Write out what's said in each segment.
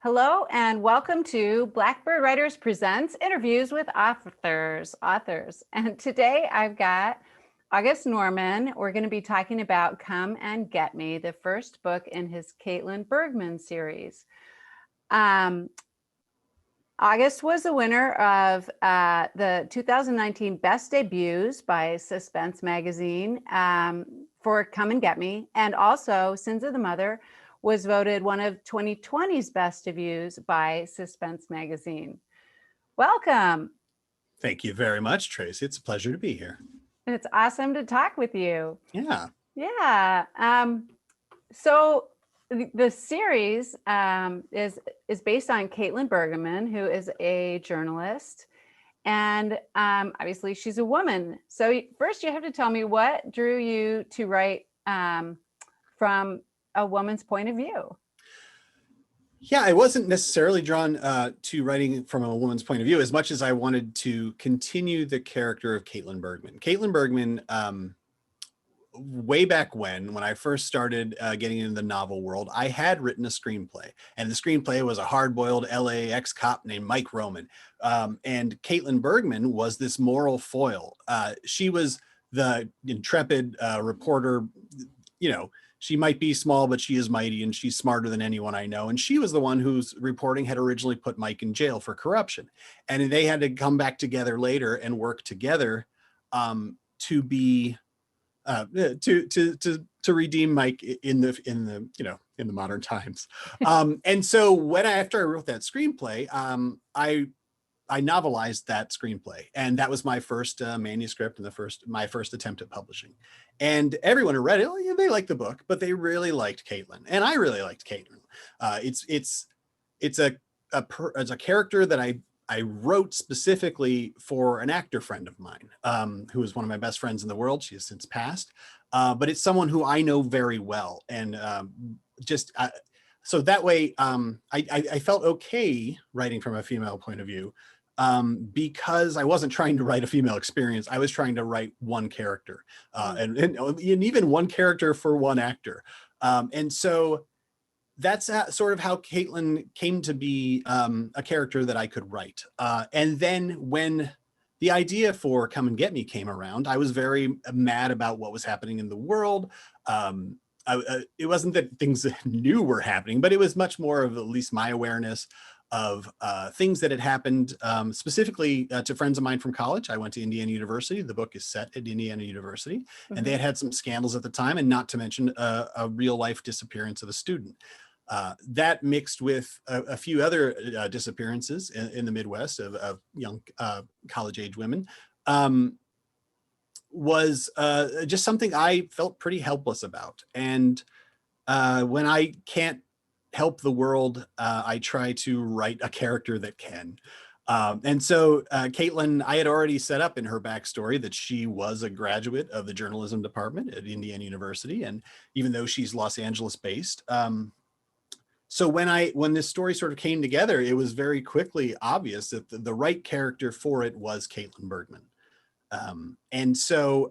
Hello and welcome to Blackbird Writers Presents Interviews with Authors. And today I've got August Norman. We're going to be talking about Come and Get Me, the first book in his Caitlin Bergman series. August was the winner of the 2019 Best Debuts by Suspense Magazine for Come and Get Me, and also Sins of the Mother was voted one of 2020's best debuts by Suspense Magazine. Welcome. Thank you very much, Tracy. It's a pleasure to be here. It's awesome to talk with you. Yeah. So the series is based on Caitlin Bergman, who is a journalist, and obviously she's a woman. So first you have to tell me what drew you to write from a woman's point of view. Yeah, I wasn't necessarily drawn to writing from a woman's point of view as much as I wanted to continue the character of Caitlin Bergman. Caitlin Bergman, way back when I first started getting into the novel world, I had written a screenplay, and the screenplay was a hard-boiled LAX cop named Mike Roman. And Caitlin Bergman was this moral foil. She was the intrepid reporter, she might be small, but she is mighty, and she's smarter than anyone I know. And she was the one whose reporting had originally put Mike in jail for corruption. And they had to come back together later and work together to be to redeem Mike in the modern times. And so after I wrote that screenplay, I novelized that screenplay, and that was my first manuscript and my first attempt at publishing. And everyone who read it, they liked the book, but they really liked Caitlin, and I really liked Caitlin. It's a character that I wrote specifically for an actor friend of mine, who is one of my best friends in the world. She has since passed, but it's someone who I know very well, and so that way I felt okay writing from a female point of view. Because I wasn't trying to write a female experience. I was trying to write one character, and even one character for one actor. And so that's sort of how Caitlin came to be a character that I could write. And then when the idea for Come and Get Me came around, I was very mad about what was happening in the world. It wasn't that things new were happening, but it was much more of at least my awareness of things that had happened specifically to friends of mine from college. I went to Indiana University. The book is set at Indiana University, mm-hmm. And they had some scandals at the time, and not to mention a real life disappearance of a student. That mixed with a few other disappearances in the Midwest of young college age women was just something I felt pretty helpless about. And when I can't help the world, I try to write a character that can. And so Caitlin, I had already set up in her backstory that she was a graduate of the journalism department at Indiana University. And even though she's Los Angeles based, so when this story sort of came together, it was very quickly obvious that the right character for it was Caitlin Bergman. And so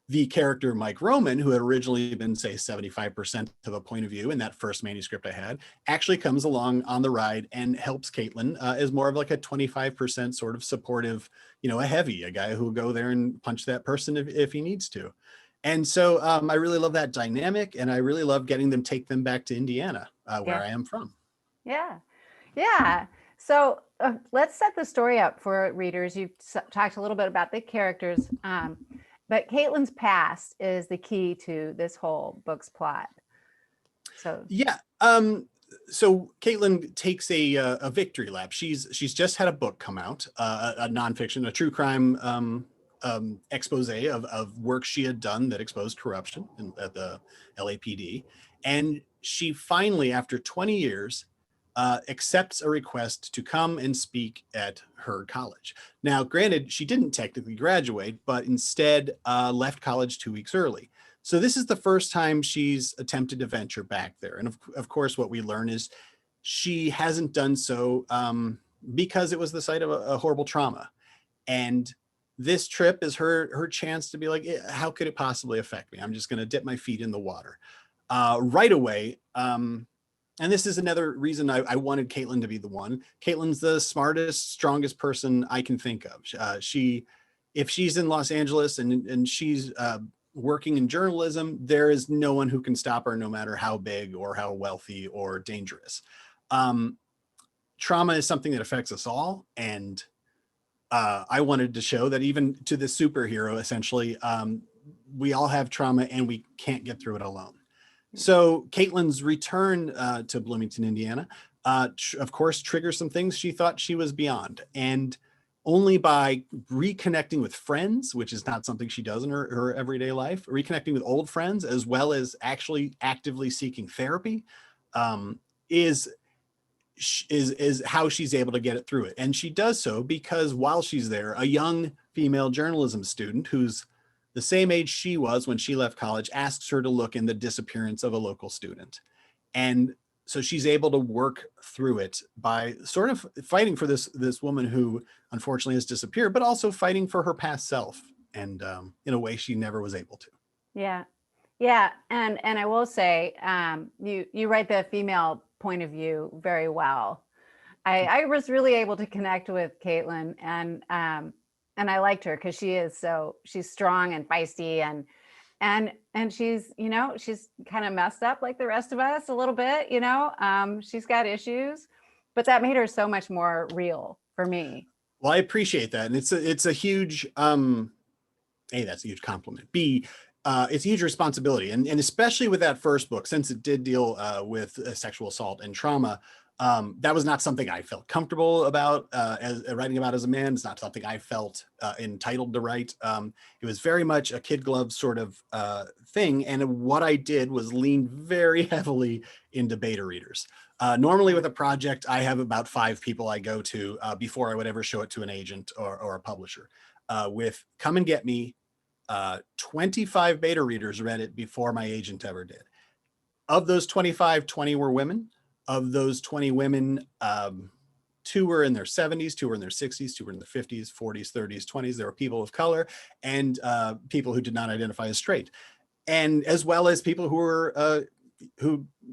the character Mike Roman, who had originally been, say, 75% of a point of view in that first manuscript I had, actually comes along on the ride and helps Caitlin as more of like a 25% sort of supportive, a guy who will go there and punch that person if he needs to. And so I really love that dynamic, and I really love getting them, take them back to Indiana, where I am from. Yeah. So let's set the story up for readers. You've talked a little bit about the characters, but Caitlin's past is the key to this whole book's plot. So yeah, so Caitlin takes a victory lap. She's just had a book come out, a nonfiction, a true crime expose of work she had done that exposed corruption at the LAPD, and she finally, after 20 years, accepts a request to come and speak at her college. Now, granted, she didn't technically graduate, but instead left college 2 weeks early. So this is the first time she's attempted to venture back there. And of course, what we learn is she hasn't done so because it was the site of a horrible trauma. And this trip is her chance to be like, how could it possibly affect me? I'm just going to dip my feet in the water right away. And this is another reason I wanted Caitlin to be the one. Caitlin's the smartest, strongest person I can think of. If she's in Los Angeles and she's working in journalism, there is no one who can stop her, no matter how big or how wealthy or dangerous. Trauma is something that affects us all. And I wanted to show that even to the superhero, essentially, we all have trauma and we can't get through it alone. So Caitlin's return to Bloomington, Indiana, of course, triggers some things she thought she was beyond. And only by reconnecting with friends, which is not something she does in her everyday life, reconnecting with old friends, as well as actually actively seeking therapy, is how she's able to get it through it. And she does so because while she's there, a young female journalism student who's the same age she was when she left college asks her to look in the disappearance of a local student. And so she's able to work through it by sort of fighting for this woman who unfortunately has disappeared, but also fighting for her past self, and in a way she never was able to. Yeah. Yeah. And I will say, you write the female point of view very well. I was really able to connect with Caitlin, and I liked her because she's strong and feisty, and she's, she's kind of messed up like the rest of us a little bit, she's got issues, but that made her so much more real for me. Well, I appreciate that. And it's a huge, A, that's a huge compliment. B, it's a huge responsibility. And especially with that first book, since it did deal with sexual assault and trauma, that was not something I felt comfortable about as writing about as a man. It's not something I felt entitled to write. It was very much a kid glove sort of thing. And what I did was lean very heavily into beta readers. Normally with a project, I have about 5 people I go to before I would ever show it to an agent or a publisher. With Come and Get Me, 25 beta readers read it before my agent ever did. Of those 25, 20 were women. Of those 20 women, 2 were in their 70s, 2 were in their 60s, 2 were in their 50s, 40s, 30s, 20s. There were people of color and people who did not identify as straight, and as well as people who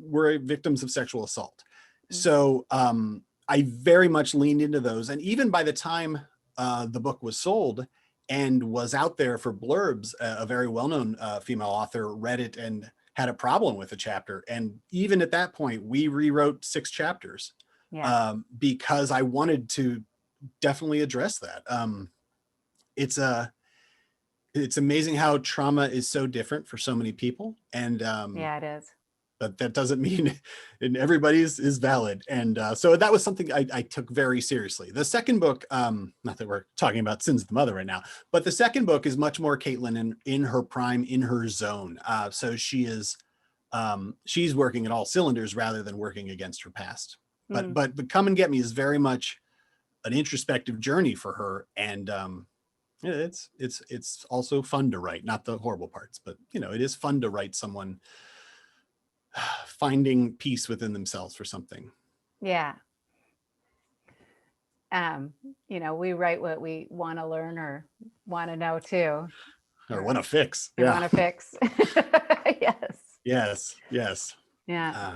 were victims of sexual assault. So I very much leaned into those. And even by the time the book was sold and was out there for blurbs, a very well-known female author read it and had a problem with a chapter. And even at that point, we rewrote 6 chapters because I wanted to definitely address that. It's amazing how trauma is so different for so many people. And yeah, it is. But that doesn't mean and everybody's is valid. And so that was something I took very seriously. The second book, not that we're talking about Sins of the Mother right now, but the second book is much more Caitlin in her prime, in her zone. So she's working at all cylinders rather than working against her past. But Come and Get Me is very much an introspective journey for her. And it's also fun to write, not the horrible parts, but it is fun to write someone finding peace within themselves for something. Yeah. We write what we want to learn or want to know too. Or want to fix. Yeah. Want to fix. Yes. Yeah.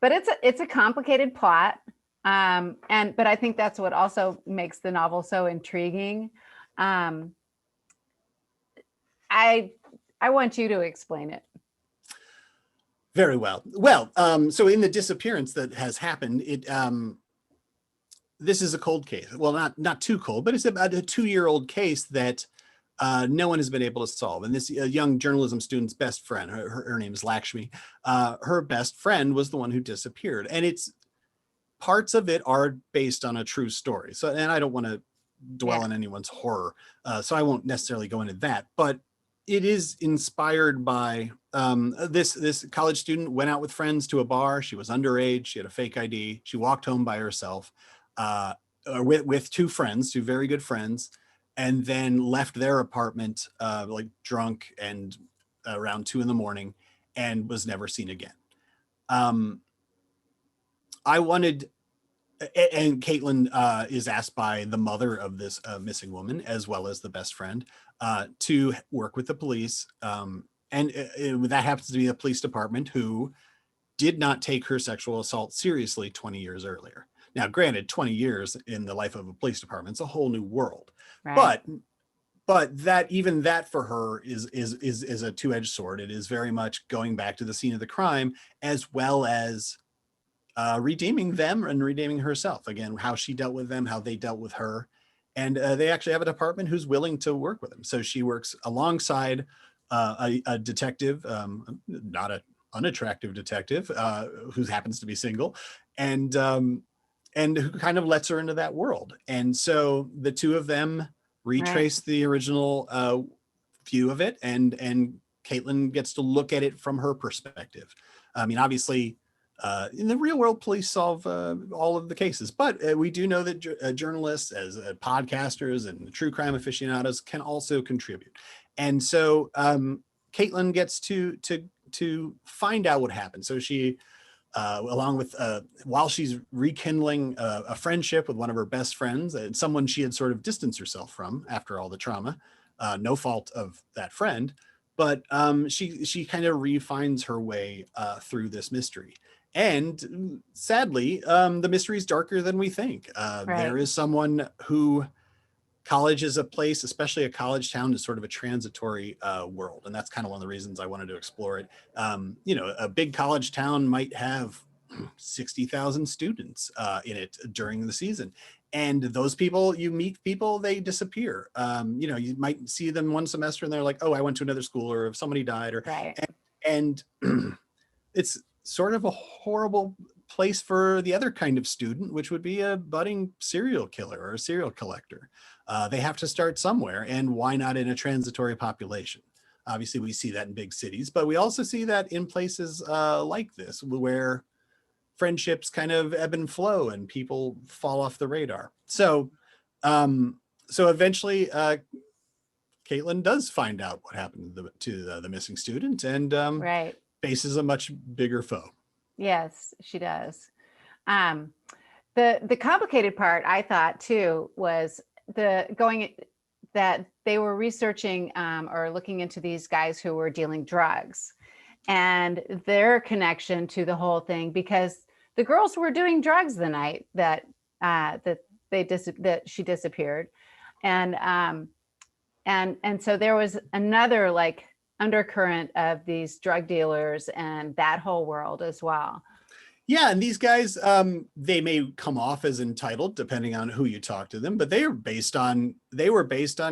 But it's a complicated plot. But I think that's what also makes the novel so intriguing. I want you to explain it. Very well. Well, so in the disappearance that has happened, this is a cold case. Well, not too cold, but it's about a 2-year-old case that no one has been able to solve. And this young journalism student's best friend, her name is Lakshmi, her best friend was the one who disappeared. And parts of it are based on a true story. So, and I don't want to dwell on anyone's horror, so I won't necessarily go into that, but it is inspired by this college student went out with friends to a bar. She was underage. She had a fake ID. She walked home by herself, or with two friends, two very good friends, and then left their apartment like drunk and around 2 a.m. and was never seen again. I wanted, and Caitlin is asked by the mother of this missing woman, as well as the best friend, to work with the police. And that happens to be a police department who did not take her sexual assault seriously 20 years earlier. Now, granted, 20 years in the life of a police department is a whole new world, Right. but that even that for her is a two-edged sword. It is very much going back to the scene of the crime, as well as redeeming them and redeeming herself. Again, how she dealt with them, how they dealt with her. And they actually have a department who's willing to work with them. So she works alongside a detective, not an unattractive detective, who happens to be single, and who kind of lets her into that world. And so the two of them Right. retrace the original view of it, and Caitlin gets to look at it from her perspective. I mean, obviously, in the real world, police solve all of the cases, but we do know that journalists, as podcasters and true crime aficionados, can also contribute. And so Caitlin gets to find out what happened. So she, along with while she's rekindling a friendship with one of her best friends, and someone she had sort of distanced herself from after all the trauma, no fault of that friend, but she kind of refines her way through this mystery. And sadly, the mystery is darker than we think. There Right. is someone who, college is a place, especially a college town, is sort of a transitory world. And that's kind of one of the reasons I wanted to explore it. A big college town might have 60,000 students in it during the season. And those people, you meet people, they disappear. You might see them one semester and they're like, oh, I went to another school, or if somebody died, or Right. and it's sort of a horrible place for the other kind of student, which would be a budding serial killer or a serial collector. They have to start somewhere, and why not in a transitory population? Obviously, we see that in big cities, but we also see that in places like this, where friendships kind of ebb and flow and people fall off the radar. So eventually, Caitlin does find out what happened to the missing student, and Right. faces a much bigger foe. Yes, she does. Um, the complicated part, I thought too, was the going that they were researching or looking into these guys who were dealing drugs and their connection to the whole thing, because the girls were doing drugs the night that that she disappeared, and so there was another like undercurrent of these drug dealers and that whole world as well. Yeah, and these guys, they may come off as entitled depending on who you talk to them, but they were based on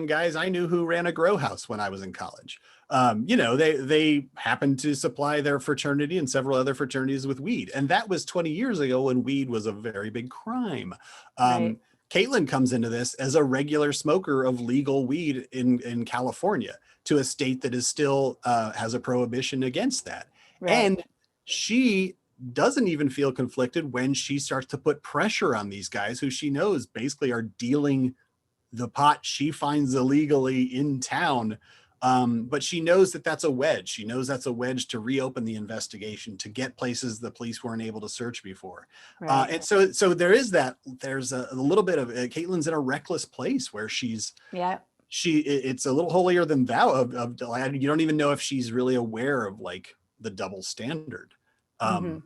guys I knew who ran a grow house when I was in college. They happened to supply their fraternity and several other fraternities with weed, and that was 20 years ago when weed was a very big crime. Right. Caitlin comes into this as a regular smoker of legal weed in California, to a state that is still has a prohibition against that, Right. and she doesn't even feel conflicted when she starts to put pressure on these guys who she knows basically are dealing the pot she finds illegally in town. But she knows that that's a wedge. She knows that's a wedge to reopen the investigation, to get places the police weren't able to search before. Right. And so there's a little bit of Caitlin's in a reckless place where Yeah. it's a little holier than thou of you don't even know if she's really aware of like the double standard. Hmm.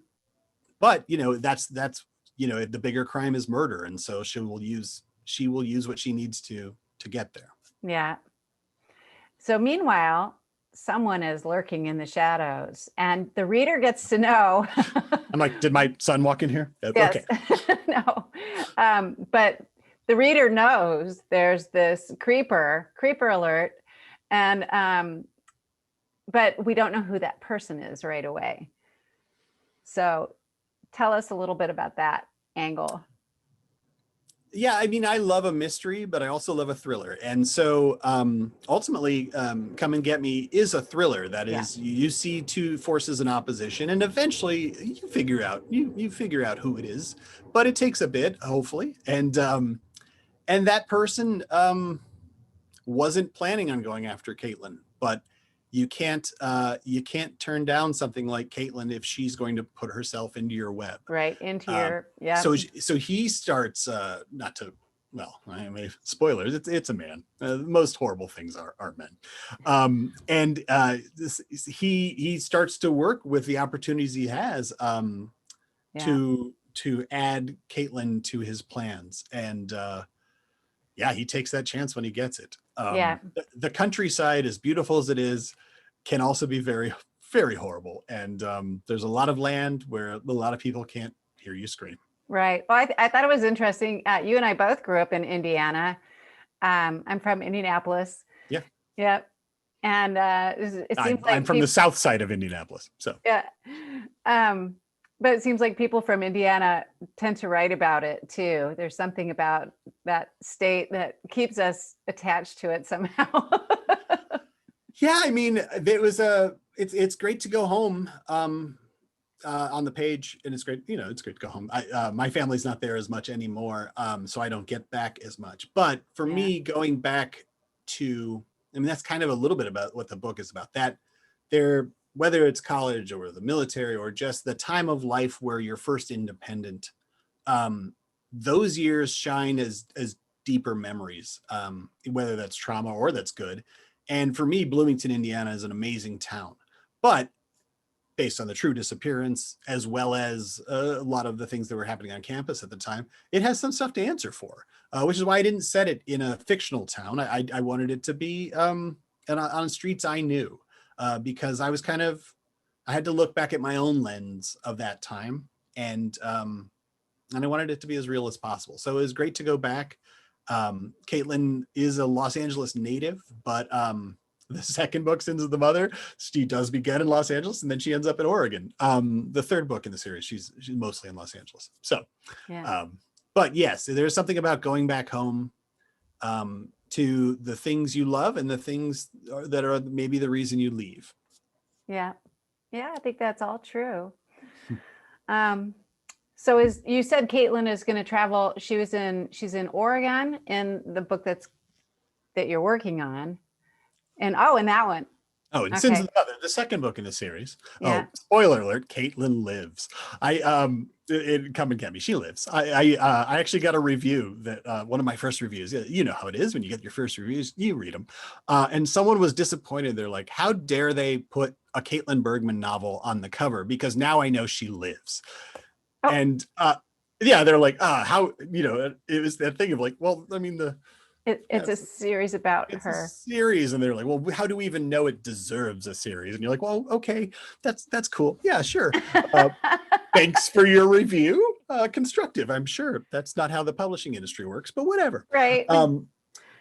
But that's the bigger crime is murder, and so she will use what she needs to get there. Yeah. So meanwhile, someone is lurking in the shadows, and the reader gets to know. I'm like, did my son walk in here? Yes. Okay. No. But the reader knows there's this creeper alert, and but we don't know who that person is right away. So tell us a little bit about that angle. Yeah, I mean, I love a mystery, but I also love a thriller. And so ultimately, Come and Get Me is a thriller. That Yeah. is, you see two forces in opposition, and eventually you figure out who it is. But it takes a bit, hopefully. And that person wasn't planning on going after Caitlin, but you can't turn down something like Caitlin if she's going to put herself into your web. Right. Into Um, your, yeah. so he starts not to, well, I mean, spoilers. It's a man. Most horrible things are men, and he starts to work with the opportunities he has Yeah. to add Caitlin to his plans, and yeah, he takes that chance when he gets it. Yeah. The countryside, as beautiful as it is, can also be very, very horrible. And there's a lot of land where a lot of people can't hear you scream. Right. Well, I thought it was interesting. You and I both grew up in Indiana. I'm from Indianapolis. Yeah. Yep. And it seems I'm like from the south side of Indianapolis. So yeah. Um, but it seems like people from Indiana tend to write about it too. There's something about that state that keeps us attached to it somehow. yeah, I mean, it's great to go home on the page, and it's great, it's great to go home. My family's not there as much anymore, so I don't get back as much. But for Yeah. me, going back to, I mean, that's kind of a little bit about what the book is about. That there, whether it's college or the military or just the time of life where you're first independent, those years shine as deeper memories, whether that's trauma or that's good. And for me, Bloomington, Indiana is an amazing town, but based on the true disappearance, as well as a lot of the things that were happening on campus at the time, it has some stuff to answer for, which is why I didn't set it in a fictional town. I wanted it to be on streets I knew, because I had to look back at my own lens of that time, and I wanted it to be as real as possible. So it was great to go back. Caitlin is a Los Angeles native, but the second book, Sins of the Mother, she does begin in Los Angeles, and then she ends up in Oregon. The third book in the series, she's mostly in Los Angeles. So, Yeah. but yes, there's something about going back home to the things you love and the things that are maybe the reason you leave. Yeah. Yeah. I think that's all true. Um, so as you said, Caitlin is going to travel. She's in Oregon in the book that you're working on. And in that one. Oh, and Sins Okay. of the Mother, the second book in the series. Yeah. Oh, spoiler alert: Caitlin lives. Come and Get Me. She lives. I actually got a review that one of my first reviews. You know how it is when you get your first reviews, you read them, and someone was disappointed. They're like, "How dare they put a Caitlin Bergman novel on the cover? Because now I know she lives." Oh. And yeah, they're like, how it was that thing of like, well, I mean It's a series about it's a her. series, and they're like, well, how do we even know it deserves a series? And you're like, well, okay, that's cool, yeah, sure. Thanks for your review, constructive. I'm sure that's not how the publishing industry works, but whatever. Right.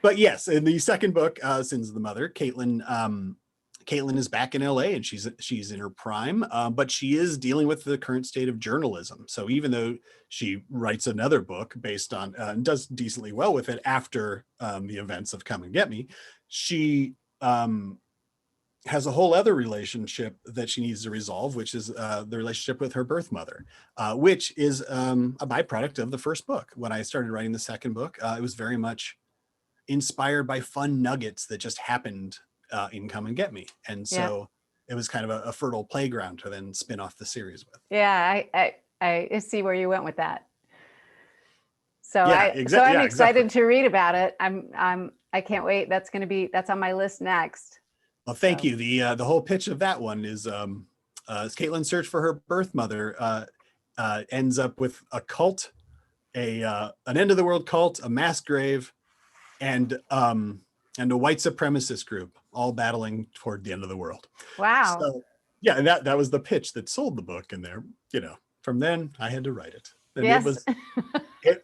But yes, in the second book, Sins of the Mother, Caitlin is back in LA, and she's in her prime, but she is dealing with the current state of journalism. So even though she writes another book based on and does decently well with it after the events of Come and Get Me, she has a whole other relationship that she needs to resolve, which is the relationship with her birth mother, which is a byproduct of the first book. When I started writing the second book, it was very much inspired by fun nuggets that just happened in Come and Get Me. And so it was kind of a fertile playground to then spin off the series with. Yeah. I see where you went with that. So Yeah, I'm excited exactly. to read about it. I can't wait. That's on my list next. Well, thank you. The whole pitch of that one is Caitlin's search for her birth mother ends up with a cult, an end of the world cult, a mass grave, and a white supremacist group all battling toward the end of the world. Wow. So yeah, and that was the pitch that sold the book. And there, from then I had to write it. And yes.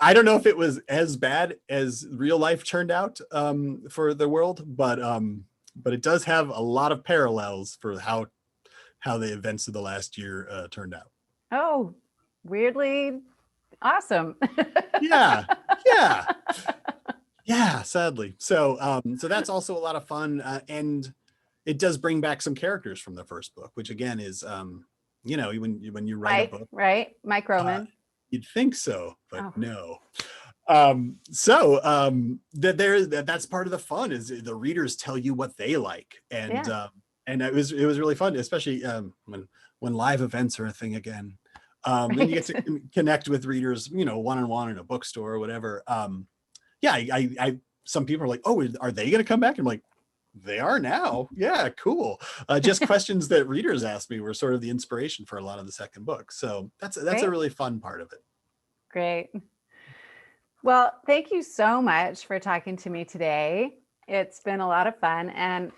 I don't know if it was as bad as real life turned out for the world, but it does have a lot of parallels for how the events of the last year turned out. Oh, weirdly Awesome. Yeah, yeah, yeah. Sadly, so that's also a lot of fun, and it does bring back some characters from the first book, which again is, when you write a Mike, book, right? Mike uh, Roman. you'd think so, but Oh, no. That's part of the fun, is the readers tell you what they like, yeah. and it was really fun, especially when live events are a thing again. And you get Right. to connect with readers, one-on-one in a bookstore or whatever. Yeah, some people are like, oh, are they going to come back? I'm like, they are now. Yeah, cool. Just questions that readers asked me were sort of the inspiration for a lot of the second book. So that's a Great. really fun part of it. Great. Well, thank you so much for talking to me today. It's been a lot of fun. And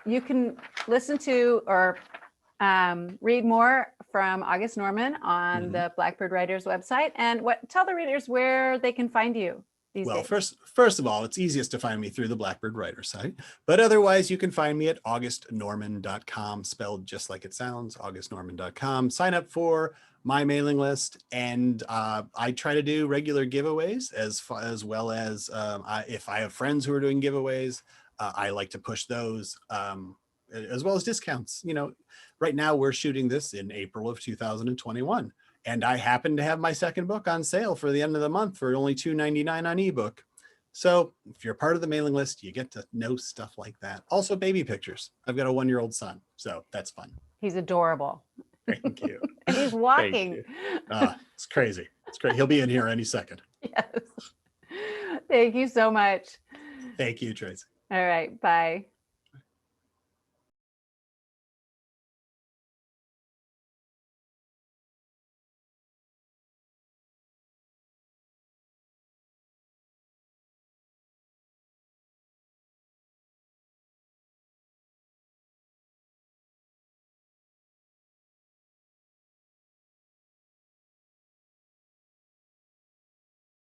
you can listen to or read more from August Norman on Mhm. the Blackbird Writers website. And tell the readers where they can find you these Well, days. first of all, it's easiest to find me through the Blackbird Writer site, but otherwise you can find me at augustnorman.com, spelled just like it sounds, augustnorman.com. Sign up for my mailing list, and I try to do regular giveaways as well as if I have friends who are doing giveaways, I like to push those, as well as discounts. Right now we're shooting this in April of 2021. And I happen to have my second book on sale for the end of the month for only $2.99 on ebook. So if you're part of the mailing list, you get to know stuff like that. Also, baby pictures. I've got a 1-year-old son, so that's fun. He's adorable. Thank you. And he's Thank walking. you. It's crazy. It's great. He'll be in here any second. Yes. Thank you so much. Thank you, Tracy. All right. Bye.